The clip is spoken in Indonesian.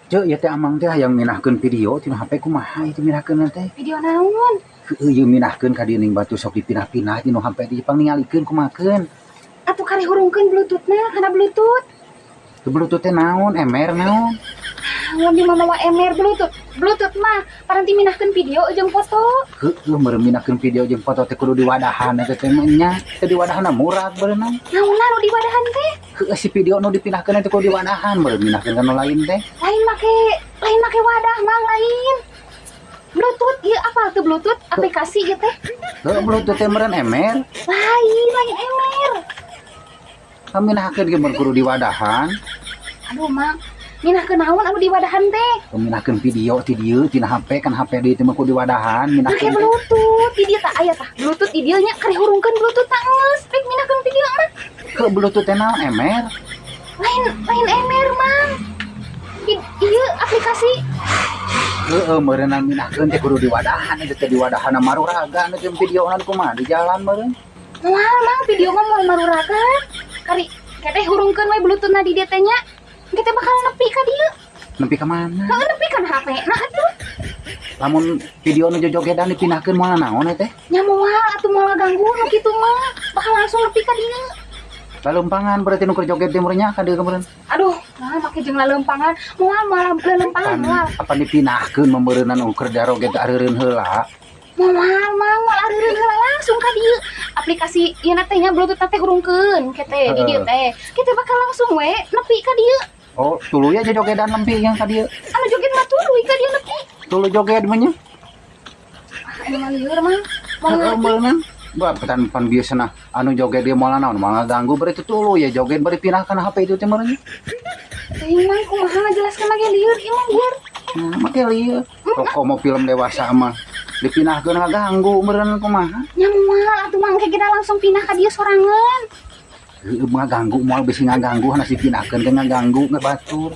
Cek ya teh amang teh yang minahkeun video tina HP kumaha itu minahkeun teh. Video naon? Heueuh ieu minahkeun ka dieu ning batu sok dipinah-pinah tinu HP di Jepang ningalikeun kumakeun. Atuh kali hurungkeun bluetooth-na kana bluetooth. Teu bluetooth teh naon? Emer naon? Mun di mamawa emer bluetooth. Bluetooth mah paranti minahkeun video jeung foto. Heueuh meureun minahkeun video jeung foto teh kudu diwadahan eta teh nya. Teu diwadahanna murah berenang. Naonna nu di wadahan teh? Heueuh si video nu dipindahkeun teh kudu diwadahan meureun minahkeun ka nu lain teh. Lain make wadah mang lain. Bluetooth ieu apal tuh bluetooth aplikasi ieu teh? Heueuh bluetooth teh meureun emer. Lain emer. Kaminahkeun ge mun kudu diwadahan. Aduh mang, minahkeun naon anu di wadahan teh? Minahkeun video ti dieu tina HP kan HP di teh mah kudu diwadahan Make minahkeun. bluetooth di dieu tah aya tah. Bluetooth di dieu nya kari hurungkeun bluetooth tah geus rek minahkeun video mah. Heueuh bluetooth teh naon emer? Lain emer mang. Ieu aplikasi. Heueuh meureunna minahkeun teh kudu diwadahan eta teh diwadahan maruraga nu jeung videonan kumaha di jalan meureun. Moal mang video mah moal maruragan. Kari keteh hurungkeun we bluetooth-na di dieu teh nya. Kita bakal nepi ka dieu. Nepi ka mana? Heueuh nepi kan HP. Nah atuh. Lamun video nu jojogedan dipindahkeun moal naon teh? Nya moal atuh moal ganggu nu kitu mah. Bakal langsung nepi ka dieu. Lalumpangan berarti nu keur joget teh meureun nya ka dieu meureun. Aduh, nah make jeung laleumpagan. Moal laleumpagan moal. Apa dipindahkeun meureunan nu keur joget areureun heula. Moal moal areureun heula langsung ka dieu. Aplikasi ieu teh nya bluetooth teh hurungkeun kete di dieu teh. Kita bakal langsung we nepi ka dieu. Oh, tuluy aja jogedan lempi yang ka dieu. Anu joget mah tuluy ka dieu nepi. Tuluy joget mah nya. Anu mah lieur mah. Heeh meureun. Pan biasana anu joget dia moal naon malah ganggu berarti tuluy ya joget bari pinahkeun HP itu teh meureun. Teuing mah kumaha ngajelaskeun lagi lieur ieu mah lieur. Nah, make lieu. Rokok mau film dewasa mah dipindahkeun ngaganggu meureun kumaha? Nya moal atuh mangke kita langsung pindah ka dieu sorangan. Heueuh ngaganggu moal bisi ngaganggu hana dipindahkeun teh ngaganggu ngebatur.